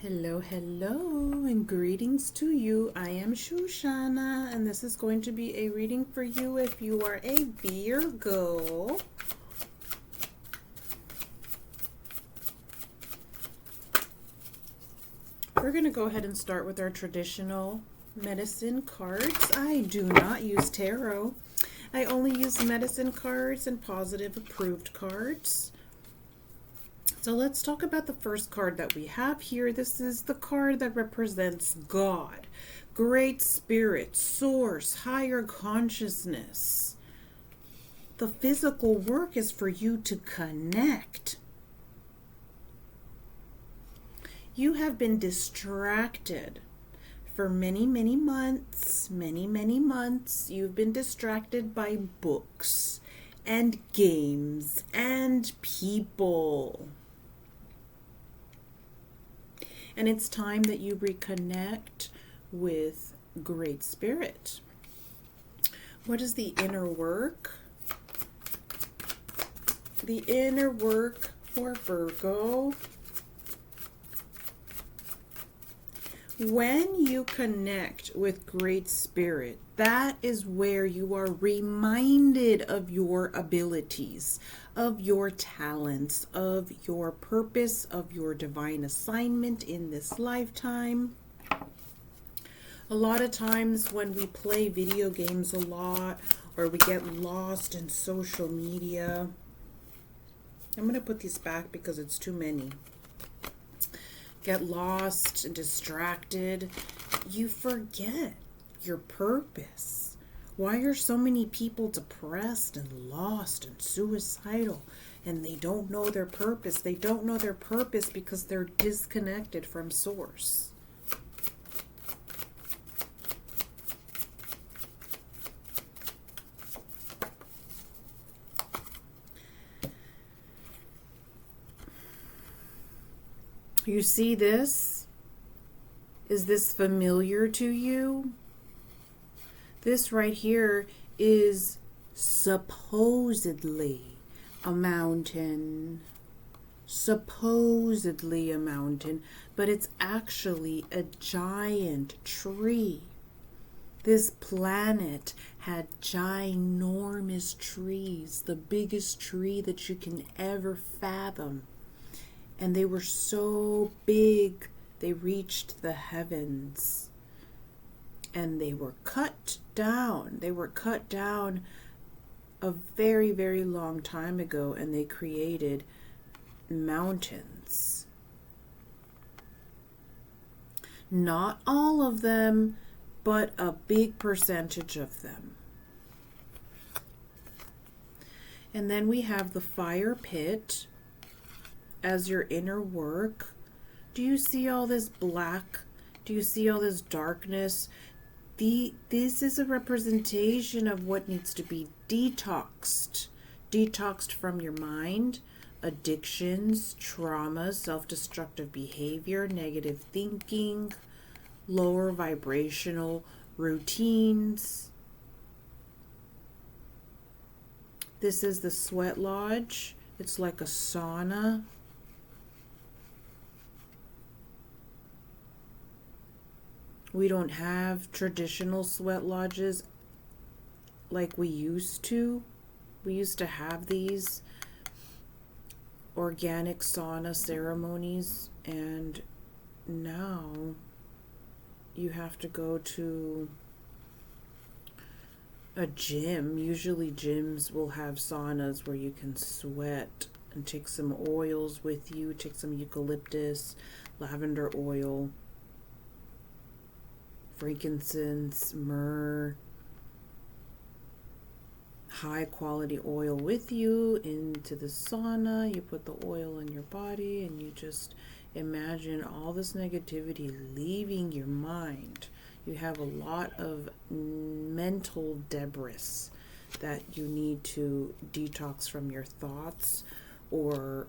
Hello, hello, and greetings to you. I am Shoshana, and this is going to be a reading for you if you are a Virgo. We're going to go ahead and start with our traditional medicine cards. I do not use tarot. I only use medicine cards and positive approved cards. So let's talk about the first card that we have here. This is the card that represents God, Great Spirit, Source, higher consciousness. The physical work is for you to connect. You have been distracted for many months. You've been distracted by books and games and people. And it's time that you reconnect with Great Spirit. What is the inner work? The inner work for Virgo. When you connect with Great Spirit, that is where you are reminded of your abilities, of your talents, of your purpose, of your divine assignment in this lifetime. A lot of times when we play video games a lot, or we get lost in social media, I'm going to put these back because it's too many. Get lost and distracted, you forget your purpose. Why are so many people depressed and lost and suicidal and they don't know their purpose? They don't know their purpose because they're disconnected from Source. You see this? Is this familiar to you? This right here is supposedly a mountain. Supposedly a mountain, but it's actually a giant tree. This planet had ginormous trees, the biggest tree that you can ever fathom. And they were so big, they reached the heavens. And they were cut down. They were cut down a very long time ago, and they created mountains. Not all of them, but a big percentage of them. And then we have the fire pit as your inner work. Do you see all this black? Do you see all this darkness? This is a representation of what needs to be detoxed. Detoxed from your mind, addictions, trauma, self-destructive behavior, negative thinking, lower vibrational routines. This is the sweat lodge. It's like a sauna. We don't have traditional sweat lodges like we used to. We used to have these organic sauna ceremonies, and now you have to go to a gym. Usually gyms will have saunas where you can sweat and take some oils with you. Take some eucalyptus, lavender oil, frankincense, myrrh, high quality oil with you into the sauna. You put the oil on your body and you just imagine all this negativity leaving your mind. You have a lot of mental debris that you need to detox from your thoughts, or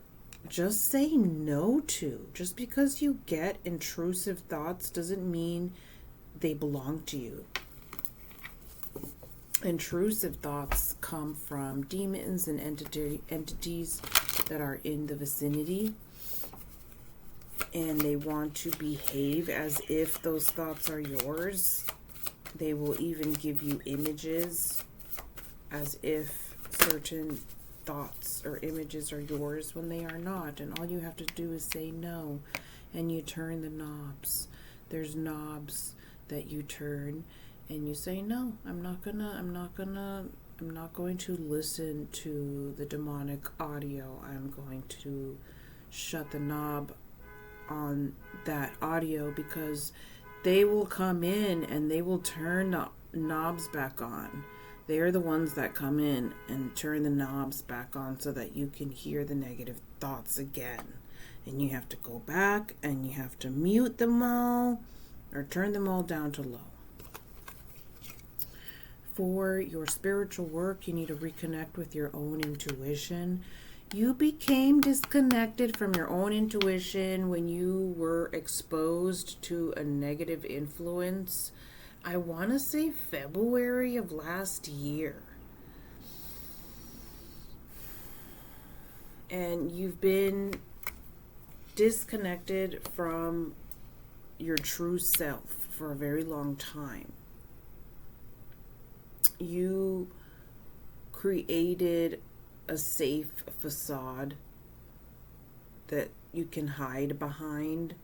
just say no to. Just because you get intrusive thoughts doesn't mean they belong to you. Intrusive thoughts come from demons and entities that are in the vicinity. and they want to behave as if those thoughts are yours. They will even give you images as if certain thoughts or images are yours when they are not. And all you have to do is say no, and you turn the knobs. There's knobs that you turn, and you say, no, I'm not going to listen to the demonic audio. I'm going to shut the knob on that audio, because they will come in and they will turn the knobs back on. They are the ones that come in and turn the knobs back on so that you can hear the negative thoughts again. And you have to go back and you have to mute them all or turn them all down to low. For your spiritual work, you need to reconnect with your own intuition. You became disconnected from your own intuition when you were exposed to a negative influence. I want to say February of last year. And you've been disconnected from your true self for a very long time. You created a safe facade that you can hide behind.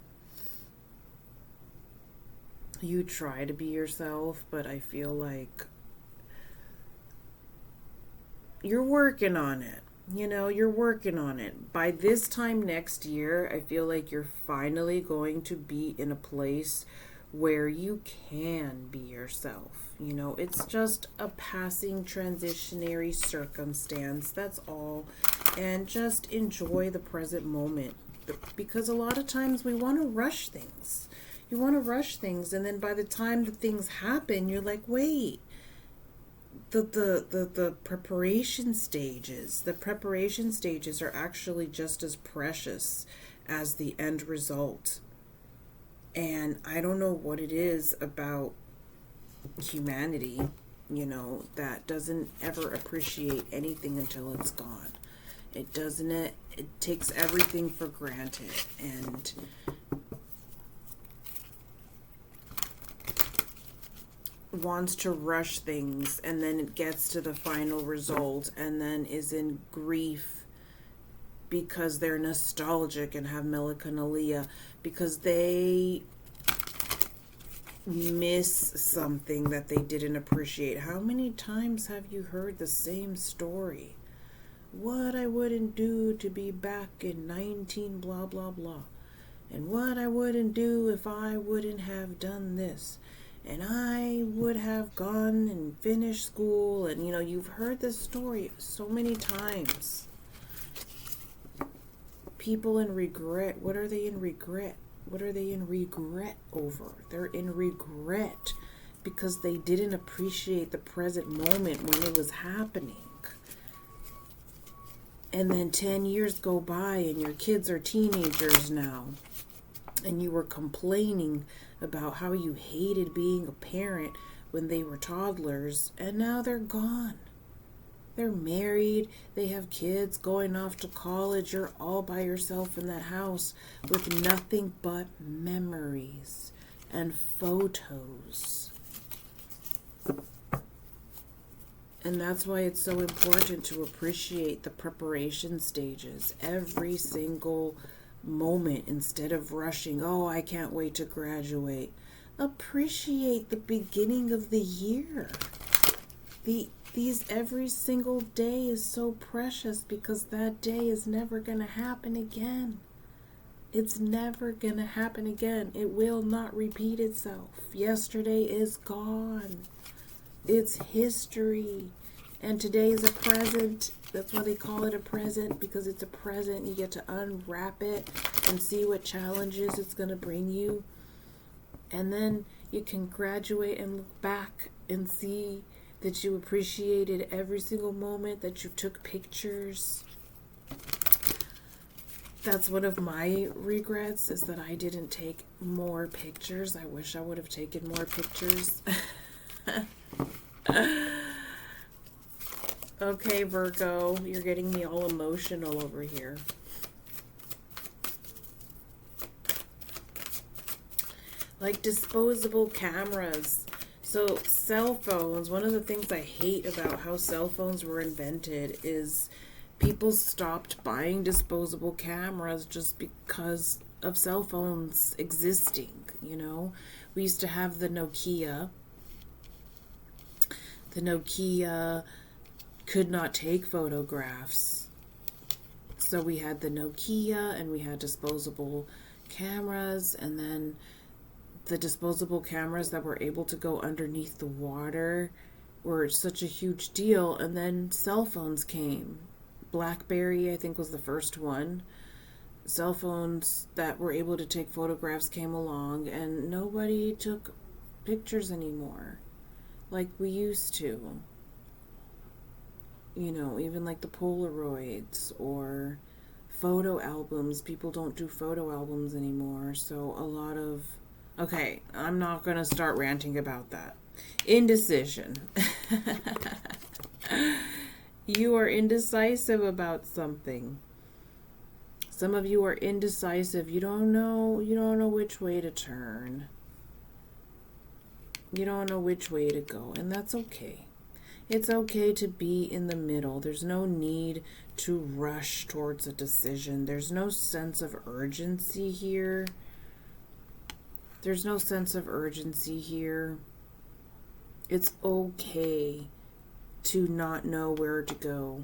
You try to be yourself, but I feel like you're working on it. You're working on it. By this time next year, I feel like you're finally going to be in a place where you can be yourself. It's just a passing transitionary circumstance. That's all. And just enjoy the present moment. Because a lot of times we want to rush things. You want to rush things, and then by the time the things happen, you're like, wait. The preparation stages. The preparation stages are actually just as precious as the end result. And I don't know what it is about humanity, that doesn't ever appreciate anything until it's gone. It takes everything for granted and wants to rush things, and then it gets to the final result and then is in grief because they're nostalgic and have melancholia because they miss something that they didn't appreciate. How many times have you heard the same story? What I wouldn't do to be back in 19 blah blah blah, and what I wouldn't do if I wouldn't have done this, and I would have gone and finished school. And you've heard this story so many times. People in regret. What are they in regret? What are they in regret over? They're in regret because they didn't appreciate the present moment when it was happening. And then 10 years go by and your kids are teenagers now. And you were complaining about how you hated being a parent when they were toddlers. And now they're gone. They're married, they have kids going off to college. You're all by yourself in that house with nothing but memories and photos. And that's why it's so important to appreciate the preparation stages, every single moment, instead of rushing. Oh, I can't wait to graduate. Appreciate the beginning of the year. These every single day is so precious because that day is never going to happen again. It's never going to happen again. It will not repeat itself. Yesterday is gone. It's history. And today is a present. That's why they call it a present, because it's a present. You get to unwrap it and see what challenges it's going to bring you. And then you can graduate and look back and see that you appreciated every single moment, that you took pictures. That's one of my regrets, is that I didn't take more pictures. I wish I would have taken more pictures. Okay, Virgo, you're getting me all emotional over here. Like disposable cameras. So cell phones, one of the things I hate about how cell phones were invented is people stopped buying disposable cameras just because of cell phones existing, you know? We used to have the Nokia. The Nokia could not take photographs. So we had the Nokia and we had disposable cameras, and then the disposable cameras that were able to go underneath the water were such a huge deal. And then cell phones came. BlackBerry, I think, was the first one. Cell phones that were able to take photographs came along, and nobody took pictures anymore like we used to. You know, even like the Polaroids or photo albums. People don't do photo albums anymore. So a lot of... Okay, I'm not going to start ranting about that. Indecision. You are indecisive about something. Some of you are indecisive. You don't know which way to turn. You don't know which way to go, and that's okay. It's okay to be in the middle. There's no need to rush towards a decision. There's no sense of urgency here. There's no sense of urgency here. It's okay to not know where to go.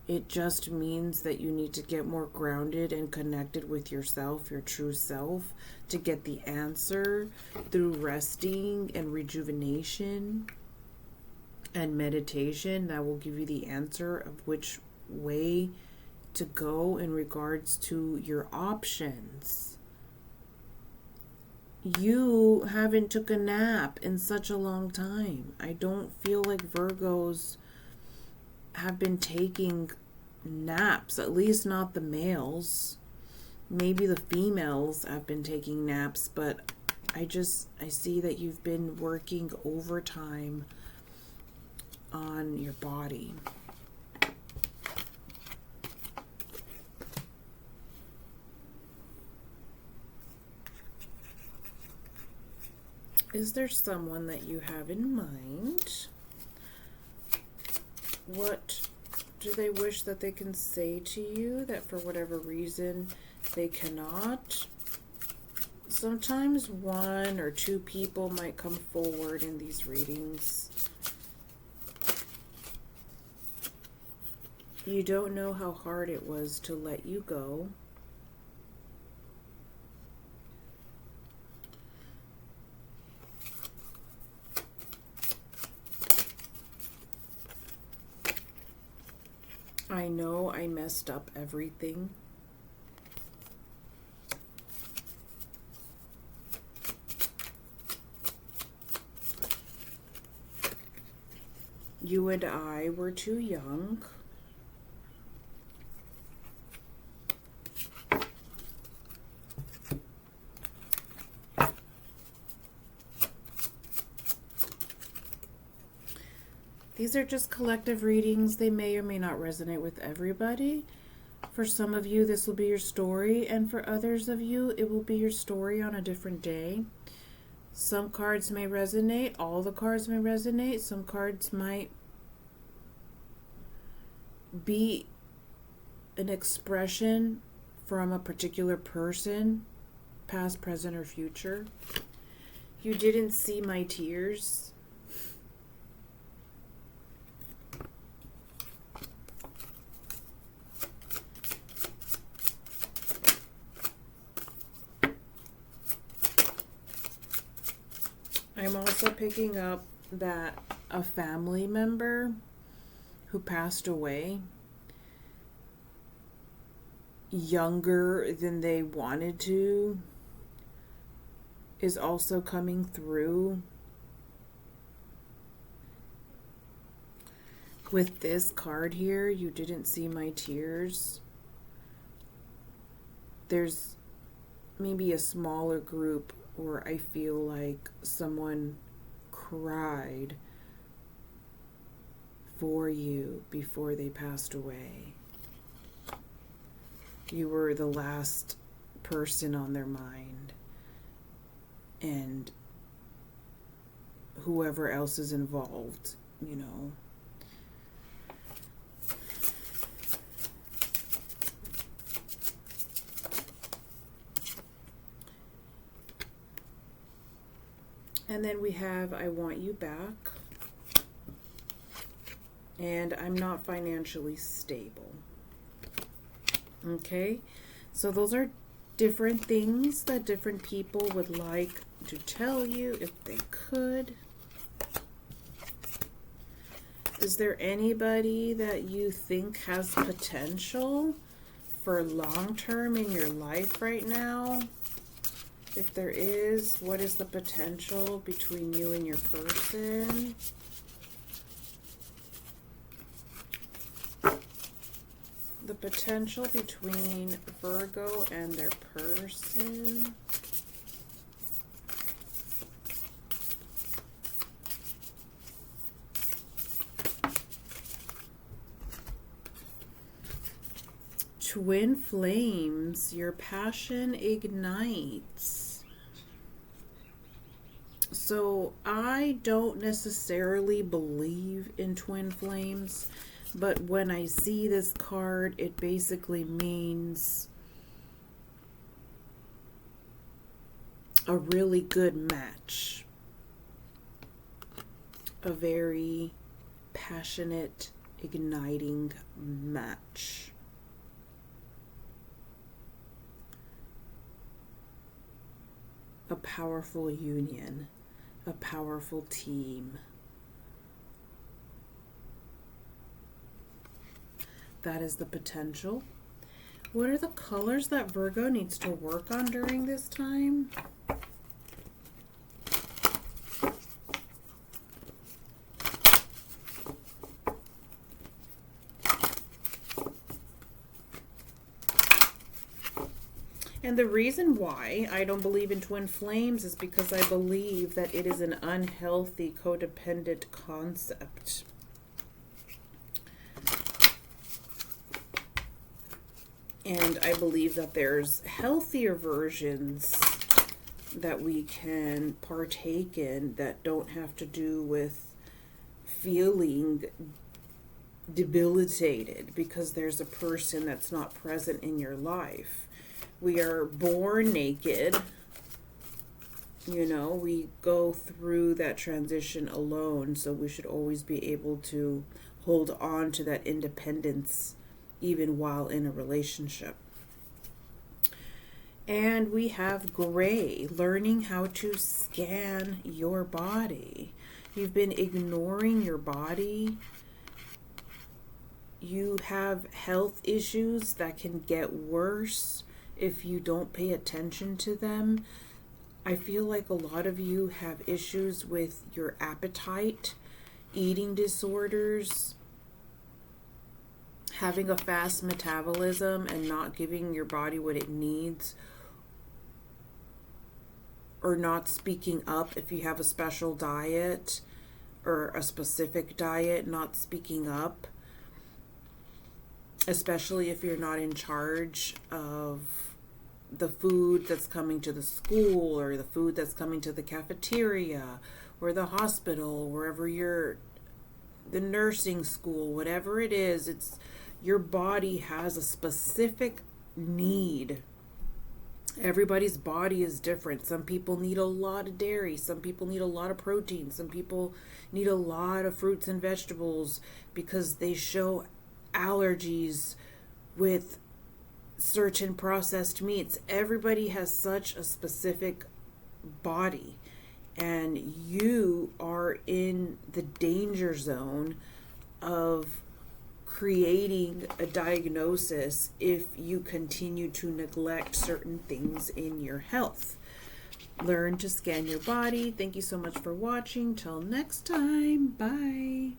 It just means that you need to get more grounded and connected with yourself, your true self, to get the answer through resting and rejuvenation and meditation. That will give you the answer of which way to go in regards to your options. You haven't took a nap in such a long time. I don't feel like Virgos have been taking naps, at least not the males. Maybe the females have been taking naps, but I see that you've been working overtime on your body. Is there someone that you have in mind? What do they wish that they can say to you that for whatever reason they cannot? Sometimes one or two people might come forward in these readings. You don't know how hard it was to let you go. I know I messed up everything. You and I were too young. These are just collective readings. They may or may not resonate with everybody. For some of you, this will be your story, and for others of you, it will be your story on a different day. Some cards may resonate. All the cards may resonate. Some cards might be an expression from a particular person, past, present, or future. You didn't see my tears. I'm also picking up that a family member who passed away younger than they wanted to is also coming through. With this card here, you didn't see my tears. There's maybe a smaller group where I feel like someone cried for you before they passed away. You were the last person on their mind. and whoever else is involved, you know. And then we have I want you back. And I'm not financially stable. Okay, so those are different things that different people would like to tell you if they could. Is there anybody that you think has potential for long term in your life right now? If there is, what is the potential between you and your person? The potential between Virgo and their person. Twin flames, your passion ignites. So I don't necessarily believe in twin flames. But when I see this card, it basically means a really good match. A very passionate, igniting match. A powerful union. A powerful team. That is the potential. What are the colors that Virgo needs to work on during this time? And the reason why I don't believe in twin flames is because I believe that it is an unhealthy, codependent concept. And I believe that there's healthier versions that we can partake in that don't have to do with feeling debilitated because there's a person that's not present in your life. We are born naked. You know, we go through that transition alone, so we should always be able to hold on to that independence even while in a relationship. And we have gray, learning how to scan your body. You've been ignoring your body. You have health issues that can get worse if you don't pay attention to them. I feel like a lot of you have issues with your appetite, eating disorders, having a fast metabolism and not giving your body what it needs, or not speaking up if you have a special diet or a specific diet, not speaking up, especially if you're not in charge of the food that's coming to the school or the food that's coming to the cafeteria or the hospital, wherever you're, the nursing school, whatever it is, it's your body has a specific need. Everybody's body is different. Some people need a lot of dairy. Some people need a lot of protein. Some people need a lot of fruits and vegetables because they show allergies with certain processed meats. Everybody has such a specific body, and you are in the danger zone of creating a diagnosis if you continue to neglect certain things in your health. Learn to scan your body. Thank you so much for watching. Till next time. Bye.